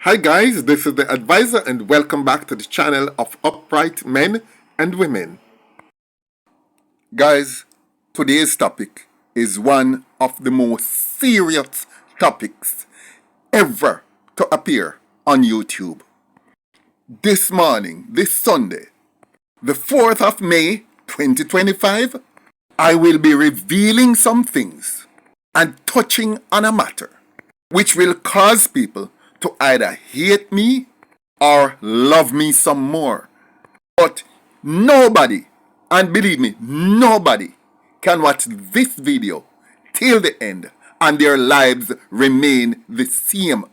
Hi guys, this is the advisor and welcome back to the channel of upright men and women. Guys, today's topic is one of the most serious topics ever to appear on YouTube. This morning, this Sunday, the 4th of May 2025, I will be revealing some things and touching on a matter which will cause people to either hate me or love me some more. But nobody, and believe me, nobody can watch this video till the end and their lives remain the same.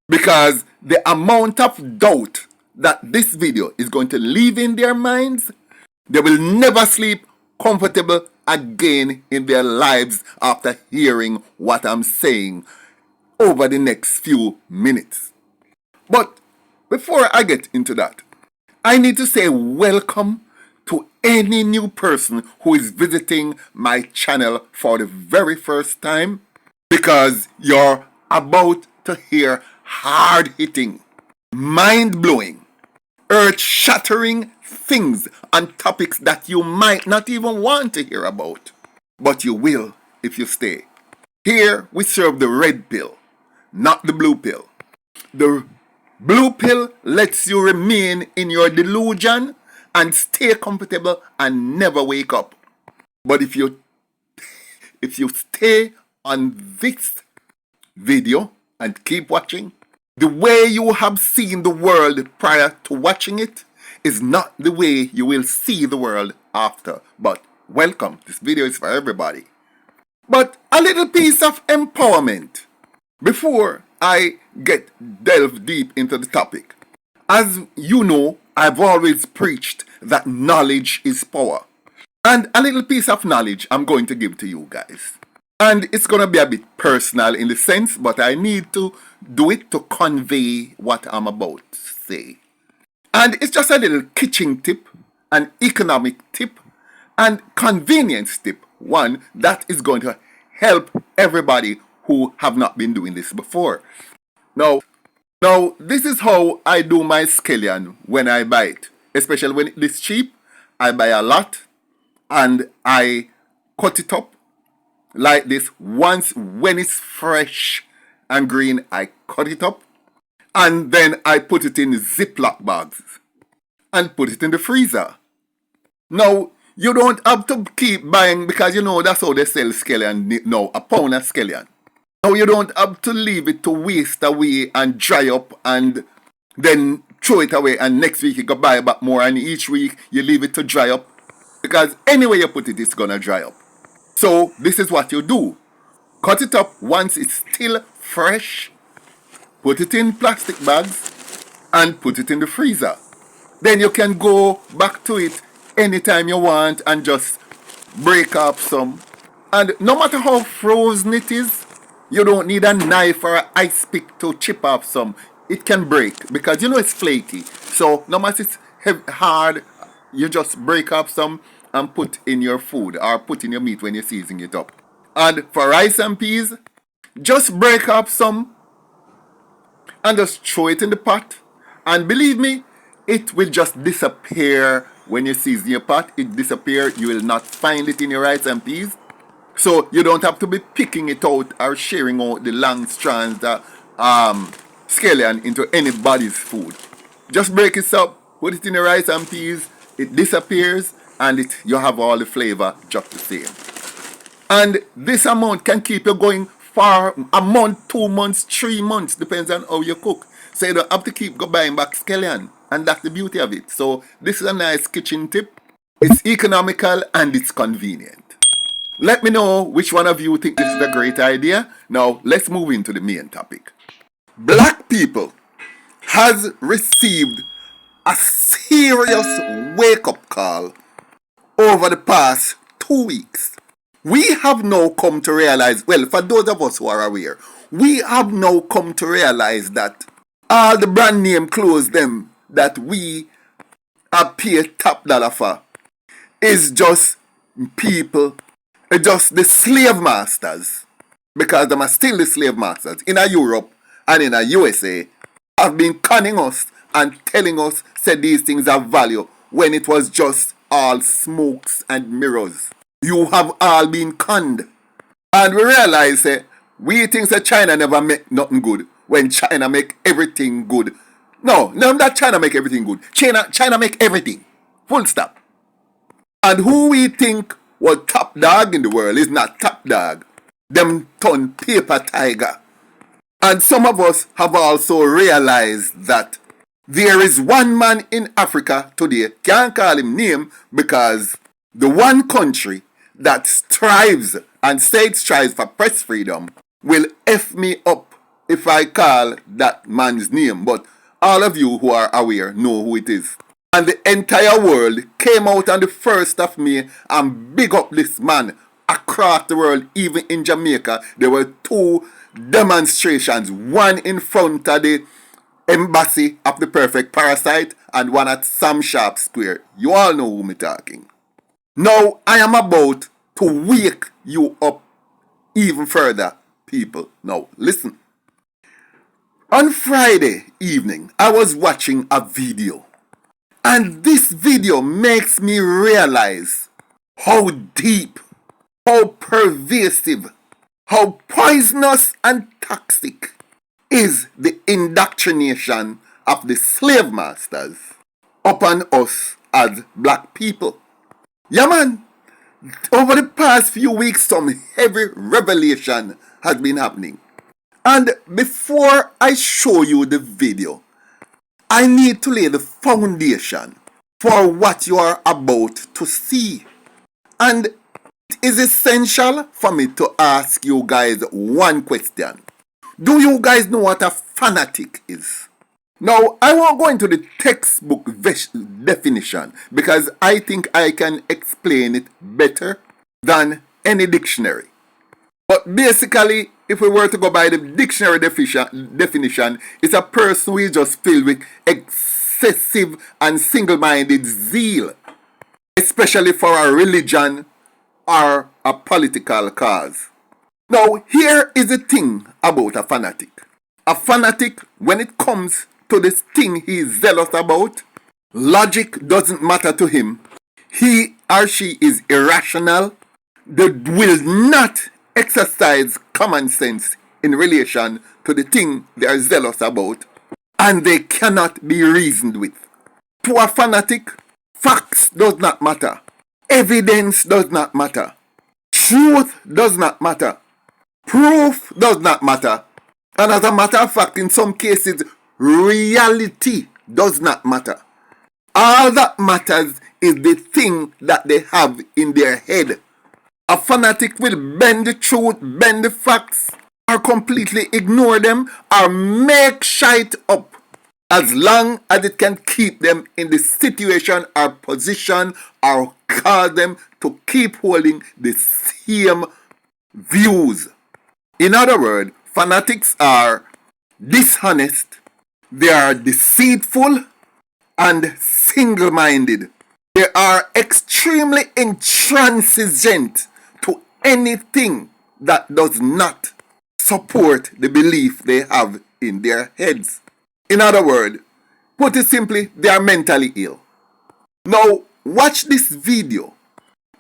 Because the amount of doubt that this video is going to leave in their minds, they will never sleep comfortable again in their lives after hearing what I'm saying over the next few minutes. But before I get into that, I need to say welcome to any new person who is visiting my channel for the very first time, because you're about to hear hard-hitting, mind-blowing, earth-shattering things on topics that you might not even want to hear about, but you will if you stay. Here we serve the red pill, not the blue pill. The blue pill lets you remain in your delusion and stay comfortable and never wake up. But if you stay on this video and keep watching, the way you have seen the world prior to watching it is not the way you will see the world after. But welcome, this video is for everybody. But a little piece of empowerment before I delve deep into the topic. As you know, I've always preached that knowledge is power. And a little piece of knowledge I'm going to give to you guys. And it's going to be a bit personal in the sense, but I need to do it to convey what I'm about to say. And it's just a little kitchen tip, an economic tip, and convenience tip. One that is going to help everybody who have not been doing this before. Now, this is how I do my scallion when I buy it. Especially when it is cheap, I buy a lot and I cut it up like this. Once when it's fresh and green, I cut it up and then I put it in Ziploc bags and put it in the freezer. Now, you don't have to keep buying, because you know that's how they sell scallion now, a pound of scallion. Now you don't have to leave it to waste away and dry up and then throw it away and next week you go buy back more, and each week you leave it to dry up, because anywhere you put it, it's gonna dry up. So this is what you do. Cut it up once it's still fresh, put it in plastic bags and put it in the freezer. Then you can go back to it anytime you want and just break up some. And no matter how frozen it is, you don't need a knife or an ice pick to chip off some. It can break because you know it's flaky. So no matter it's hard, you just break up some and put in your food or put in your meat when you're seasoning it up. And for rice and peas, just break up some and just throw it in the pot. And believe me, it will just disappear when you season your pot. It disappears. You will not find it in your rice and peas. So you don't have to be picking it out or sharing out the long strands of scallion into anybody's food. Just break it up, put it in the rice and peas, it disappears, and you have all the flavor just the same. And this amount can keep you going for a month, 2 months, 3 months, depends on how you cook. So you don't have to keep buying back scallion, and that's the beauty of it. So this is a nice kitchen tip. It's economical and it's convenient. Let me know which one of you think this is a great idea. Now, let's move into the main topic. Black people has received a serious wake-up call over the past 2 weeks. We have now come to realize, well, for those of us who are aware, we have now come to realize that all the brand name clothes them that we are paid top dollar for is just people, just the slave masters, because them are still the slave masters in a Europe and in a USA have been conning us and telling us said these things have value when it was just all smokes and mirrors. You have all been conned. And we realize we think that China never make nothing good when China make everything good. No, not that China make everything good. China make everything. Full stop. And who we think was top dog in the world is not top dog. Them turn paper tiger. And some of us have also realized that there is one man in Africa today, can't call him name, because the one country that strives and says strives for press freedom will F me up if I call that man's name. But all of you who are aware know who it is. And the entire world came out on the 1st of May and big up this man across the world. Even in Jamaica, there were 2 demonstrations, one in front of the embassy of the perfect parasite and one at Sam Sharp Square. You all know who I'm talking. Now I am about to wake you up even further, people. Now listen. On Friday evening, I was watching a video. And this video makes me realize how deep, how pervasive, how poisonous and toxic is the indoctrination of the slave masters upon us as black people. Yeah, man, over the past few weeks, some heavy revelation has been happening. And before I show you the video, I need to lay the foundation for what you are about to see. And it is essential for me to ask you guys one question. Do you guys know what a fanatic is? Now, I won't go into the textbook definition because I think I can explain it better than any dictionary. But basically, if we were to go by the dictionary definition, it's a person who is just filled with excessive and single-minded zeal, especially for a religion or a political cause. Now, here is the thing about a fanatic. A fanatic, when it comes to this thing he is zealous about, logic doesn't matter to him. He or she is irrational. They will not exercise common sense in relation to the thing they are zealous about, and they cannot be reasoned with. To a fanatic, facts does not matter. Evidence does not matter. Truth does not matter. Proof does not matter. And as a matter of fact, in some cases, reality does not matter. All that matters is the thing that they have in their head. A fanatic will bend the truth, bend the facts, or completely ignore them, or make shite up, as long as it can keep them in the situation or position or cause them to keep holding the same views. In other words, fanatics are dishonest, they are deceitful, and single-minded. They are extremely intransigent to anything that does not support the belief they have in their heads. In other words, put it simply, they are mentally ill. Now, watch this video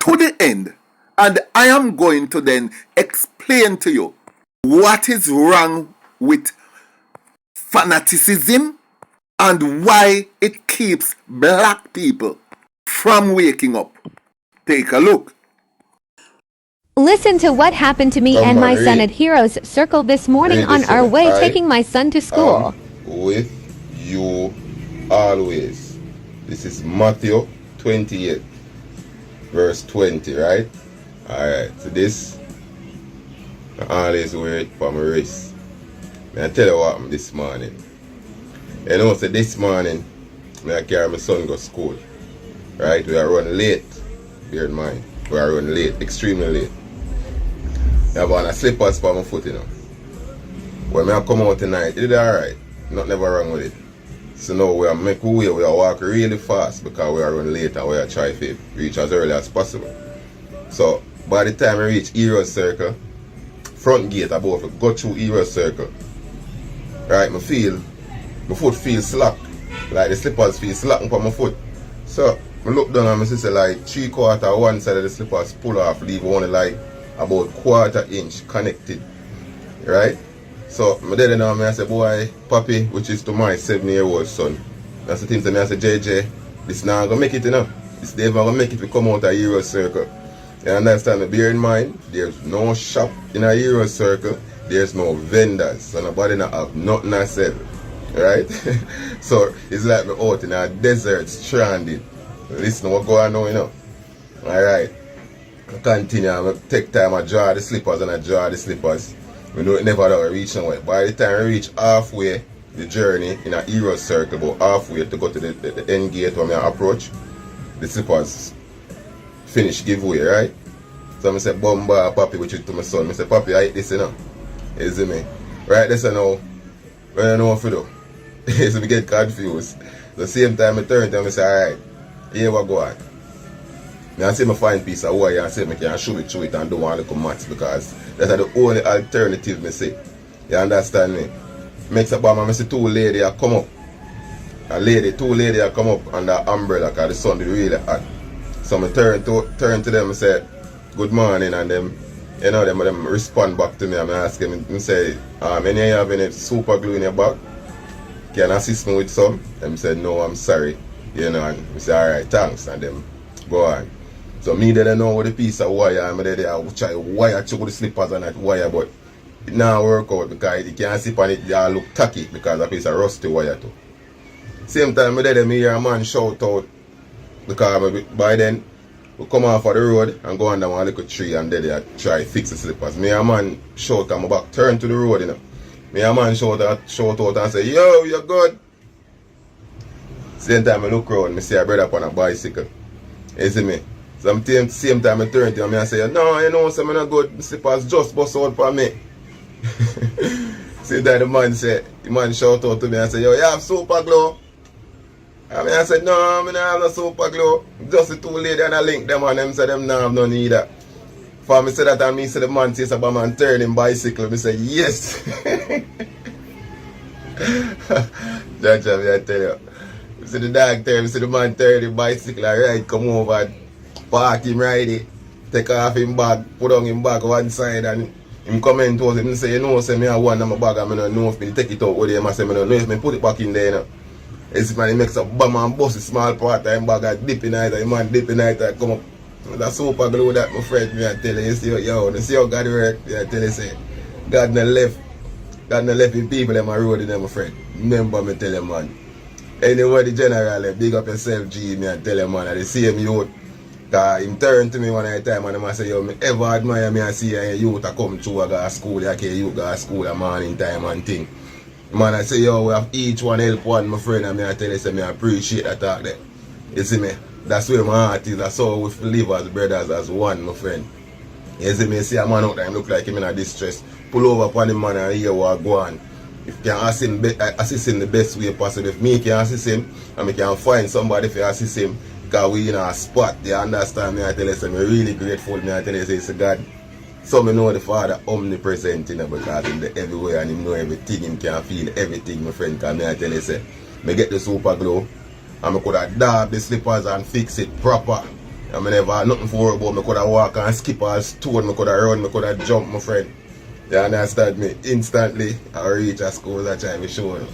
to the end, and I am going to then explain to you what is wrong with fanaticism and why it keeps black people from waking up. Take a look. Listen to what happened to me and my son at Heroes Circle this morning on our way taking my son to school. With you always. This is Matthew 28, verse 20, right? Alright, so this I always wear it for my wrist. I tell you what happened this morning. You know, so this morning I carry my son go to school. Right? We are running late. Bear in mind. We are running late, extremely late. I have on a slippers for my foot, you know. When I come out tonight, it did alright. Nothing ever wrong with it. So now we are make way, we are walk really fast because we are running late and we are trying to reach as early as possible. So by the time we reach Heroes Circle, front gate above, go through Heroes Circle. Right, I feel my foot feel slack. Like the slippers feel slack on my foot. So I look down and I see like 3/4 one side of the slippers pull off, leave only like about 1/4 inch connected. Right? So my daddy now I say, boy, Papi, which is to my 7-year-old son. That's the thing to me, I say, JJ, this now gonna make it enough. This never gonna make it to come out of Euro Circle. You understand me? Bear in mind, there's no shop in a Euro Circle, there's no vendors, so nobody not have nothing to sell. Right? So it's like me out in a desert stranded. Listen what going on, you know. Alright. I continue, I take time, I draw the slippers and I draw the slippers. We know it never that we reach nowhere. By the time we reach halfway the journey in a Euro Circle, about halfway to go to the end gate where I approach, the slippers finish giveaway, right? So I say, Bomba, Papi, which is to my son. I say, Papi, I eat this, you know. You see me? Right, this, you know, when I know what to do. So we get confused. The same time I turn to him and say, alright, here we go on. I say I find piece of wire and say I can show it through it and do one little maths because that's the only alternative I see. You understand me? Makes a bomb and I see two ladies come up. Two ladies come up under the umbrella because the sun is really hot. So I turn to them and say, good morning, and them, you know, them respond back to me and I ask them, I say, any you have any super glue in your bag? Can you assist me with some? Them said, no, I'm sorry. You know, and I say, alright, thanks, and them go on. So me didn't know what a piece of wire, and I try wire through the slippers and that wire, but it now work out because you can't slip on it, they all look tacky because a piece of rusty wire too. Same time, I hear a man shout out because by then we come off of the road and go under one little tree and they try fix the slippers. Me a man shout on my back, turn to the road, you know. Me a man shout out and say, yo, you're good. Same time I look around, I see a brother up on a bicycle. You see me? So same time I turn to him and I say, no, you know, I'm not good, the slippers just bust out for me. See that the man shout out to me and say, yo, you have super glue? I said, no, I don't have no super glue. Just the two ladies and I link them and them say them no have no need that. For me say that and me say the man says about man turning bicycle. Me say, yes. Judge, I tell you. Me see the dog turn, me see the man turn the bicycle and ride, come over, park him, ride it, take off him bag, put on him bag one side and him comment towards him and say, you know, say me have one in my bag and I don't know if me take it out with him. I say, I don't know if me put it back in there, you know. It's man, he makes a bomb and bust a small part of him bag and dip in it, and man dip in it and come up. That super glue that my friend, me I tell you, you see how God work, I tell you, say, God not left in people in my road in them, my friend. Remember me tell you, man. Anyway, the general, big up yourself, G, me I tell you, man, I the same youth. Cause him turn to me one at a time and I say, yo, me ever admire me and see a youth a come through a go to school, like a youth go to school a morning time and thing. Man, I say, yo, we have each one help one, my friend, and I tell you, say, me appreciate that talk there. You see me? That's where my heart is. That's how we live as brothers, as one, my friend. You see me? See a man out there, look like him in a distress. Pull over upon him, man, and hear what go on. If you can assist him the best way possible. If me can assist him, and me can find somebody to assist him, because we in a spot, you understand me? I tell you, say, I'm really grateful. Me, I tell you, say, it's God. So me know the Father omnipresent, you know, because him there everywhere and him know everything, him can feel everything, my friend. Because me I tell you, say, me get the super glue and me could have dab the slippers and fix it proper. And me never had nothing for about me could have walk and skip or stone, me could have run, me could have jump, my friend. You understand me? Instantly I reach a school that time we show you.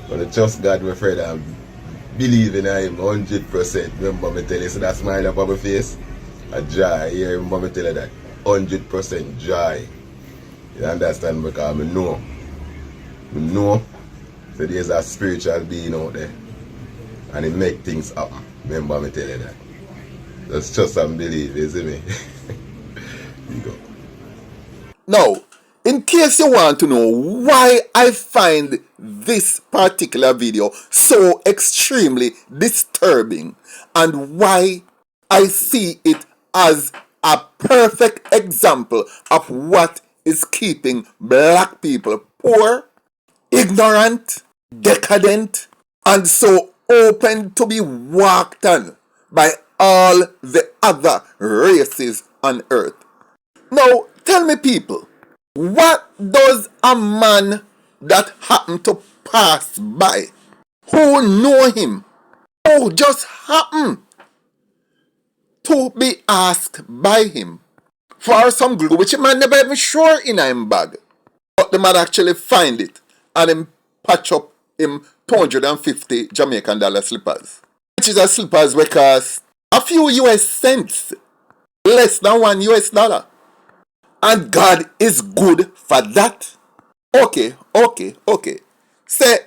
But I trust God, my friend, and believe in him 100%. Remember me tell you, so that smile up on my face, I dry. Yeah, remember me tell you that. 100% joy. You understand? Because I know. So there's a spiritual being out there. And it make things happen. Remember me tell you that. Just trust and believe, you see me? You go. Now, in case you want to know why I find this particular video so extremely disturbing and why I see it as a perfect example of what is keeping black people poor, ignorant, decadent, and so open to be walked on by all the other races on earth. Now, tell me people, what does a man that happened to pass by who know him, who just happen to be asked by him for some glue which he man never even sure in him bag. But the man actually find it and him patch up him 250 Jamaican dollar slippers. Which is a slippers which cost a few US cents, less than $1. And God is good for that. Okay. Say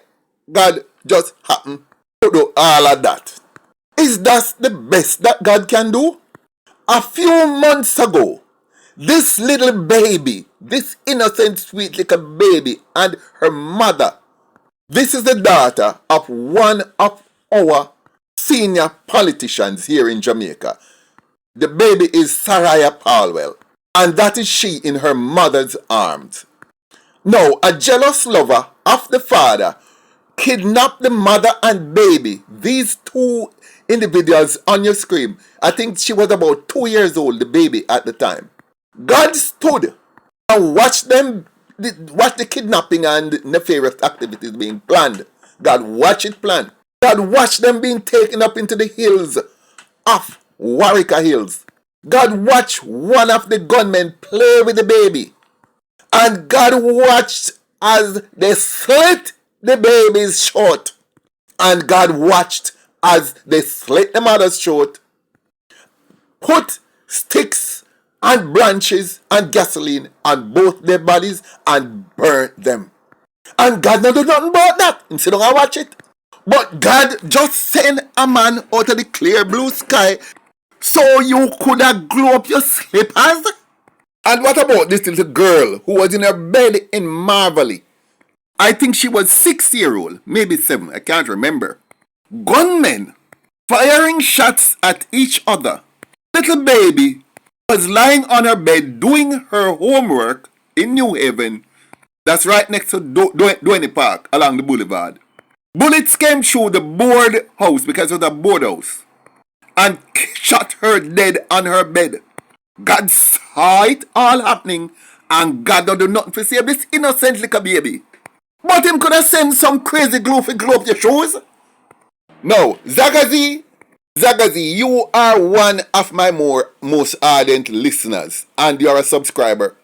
God just happen to do all of that. Is that the best that God can do? A few months ago, this little baby, this innocent sweet little baby and her mother, this is the daughter of one of our senior politicians here in Jamaica. The baby is Saraya Palwell, and that is she in her mother's arms. Now, a jealous lover of the father kidnapped the mother and baby, these two individuals on your screen. I think she was about 2 years old, the baby at the time. God stood and watched the kidnapping and nefarious activities being planned. God watched it planned. God watched them being taken up into the hills of Warwicker Hills. God watched one of the gunmen play with the baby. And God watched as they slit the baby's throat. And God watched as they slit the mother's throat, put sticks and branches and gasoline on both their bodies and burnt them. And God not do nothing about that. Instead of watch it. But God just sent a man out of the clear blue sky so you could have glue up your slippers. And what about this little girl who was in her bed in Marvelly? I think she was 6-year-old, maybe 7, I can't remember. Gunmen firing shots at each other. Little baby was lying on her bed doing her homework in New Haven. That's right next to Duane Park along the boulevard. Bullets came through the board house because it was a board house and shot her dead on her bed. God saw it all happening and God don't do nothing to save this innocent little baby. But him could have sent some crazy glue to glue up your shoes. No, Zagazi, you are one of my most ardent listeners and you're a subscriber.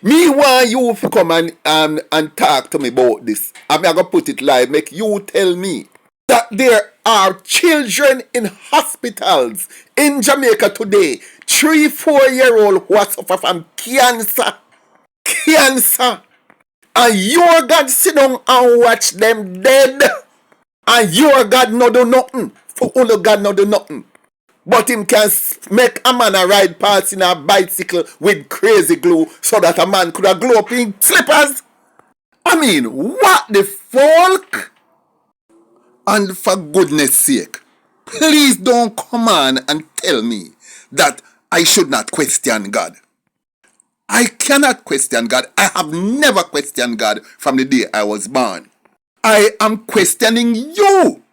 Me want you to come and talk to me about this. I'm going to put it live, make you tell me that there are children in hospitals in Jamaica today, 3-4-year-old who suffer from cancer. And your God sit down and watch them dead. And your God no do nothing. For only God no do nothing. But him can make a man a ride past in a bicycle with crazy glue so that a man could have glue up in slippers. I mean, what the folk? And for goodness sake, please don't come on and tell me that I should not question God. I cannot question God. I have never questioned God from the day I was born. I am questioning you.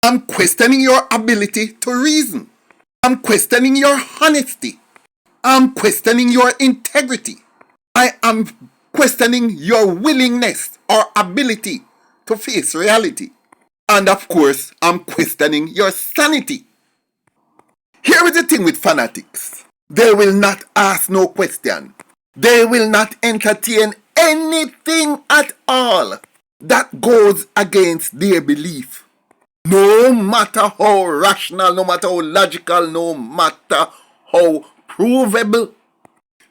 I'm questioning your ability to reason. I'm questioning your honesty. I'm questioning your integrity. I am questioning your willingness or ability to face reality. And of course, I'm questioning your sanity. Here is the thing with fanatics. They will not ask no question. They will not entertain anything at all that goes against their belief. No matter how rational, no matter how logical, no matter how provable.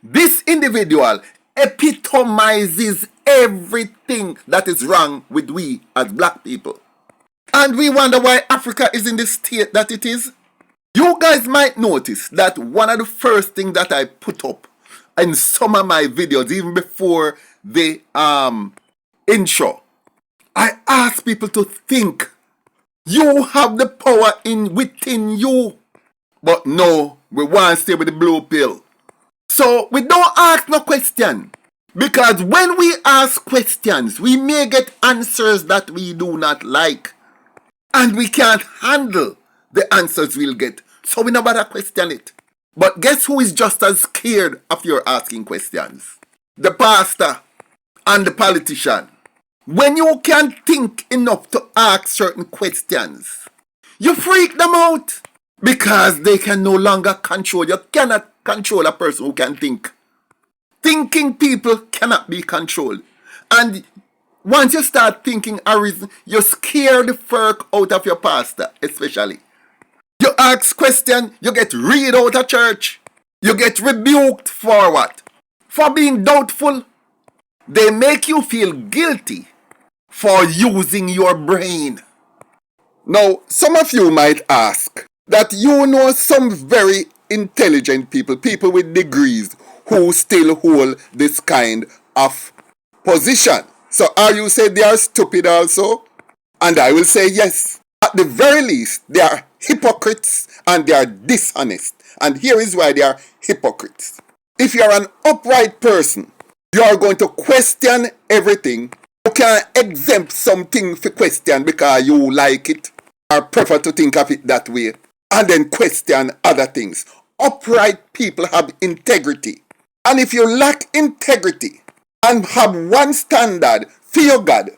This individual epitomizes everything that is wrong with we as black people. And we wonder why Africa is in the state that it is. You guys might notice that one of the first things that I put up in some of my videos, even before the intro, I ask people to think. You have the power within you. But no, we want to stay with the blue pill. So we don't ask no question. Because when we ask questions, we may get answers that we do not like. And we can't handle the answers we'll get. So we never question it. But guess who is just as scared of your asking questions? The pastor and the politician. When you can't think enough to ask certain questions, you freak them out because they can no longer control. You cannot control a person who can think. Thinking people cannot be controlled. And once you start thinking a reason, you scare the fuck out of your pastor, especially. You ask questions, you get read out of church. You get rebuked for what? For being doubtful. They make you feel guilty for using your brain. Now, some of you might ask that you know some very intelligent people, people with degrees, who still hold this kind of position. So are you saying they are stupid also? And I will say yes. At the very least, they are hypocrites and they are dishonest. And here is why they are hypocrites. If you are an upright person, you are going to question everything. You can exempt something for question because you like it or prefer to think of it that way, and then question other things. Upright people have integrity. And if you lack integrity and have one standard for your God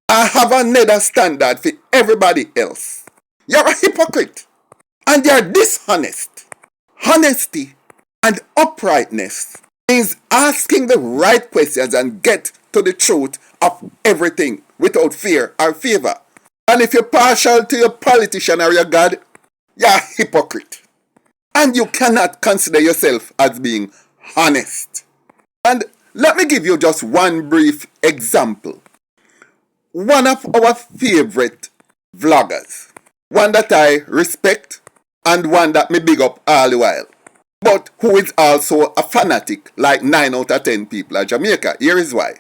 and have another standard for everybody else, you're a hypocrite. And you're dishonest. Honesty and uprightness means asking the right questions and get to the truth of everything without fear or favor. And if you're partial to your politician or your God, you're a hypocrite. And you cannot consider yourself as being honest. And let me give you just one brief example. One of our favorite vloggers, one that I respect and one that me big up all the while, but who is also a fanatic like 9 out of 10 people at Jamaica. Here is why.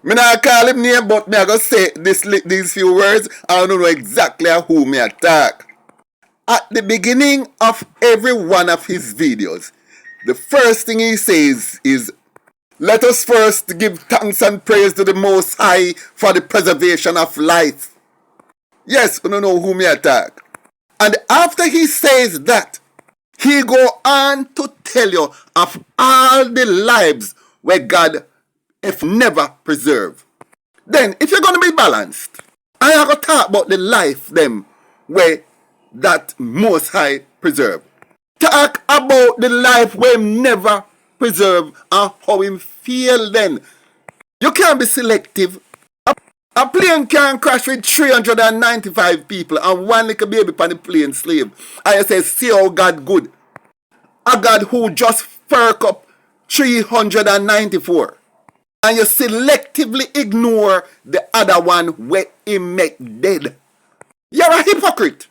Me not call him name, but me I go say these few words. I don't know exactly who me attack. At the beginning of every one of his videos, the first thing he says is, "Let us first give thanks and praise to the Most High for the preservation of life." Yes, you don't know who me attack. And after he says that, he go on to tell you of all the lives where God have never preserved. Then, if you're going to be balanced, I have to talk about the life them where that Most High preserve. Talk about the life where him never preserve and how him feel then. You can't be selective. A plane can crash with 395 people and one little baby on the plane slave. And you say, see how God good. A God who just fuck up 394. And you selectively ignore the other one where he make dead. You're a hypocrite.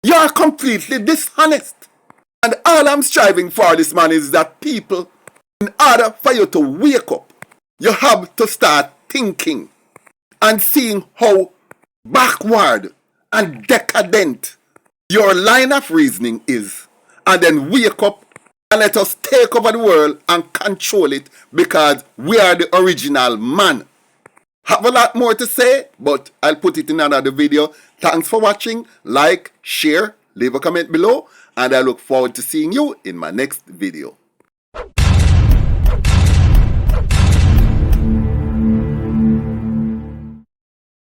You're completely dishonest. And all I'm striving for this man is that people, in order for you to wake up, you have to start thinking and seeing how backward and decadent your line of reasoning is. And then wake up and let us take over the world and control it because we are the original man. Have a lot more to say, but I'll put it in another video. Thanks for watching. Like, share, leave a comment below, and I look forward to seeing you in my next video.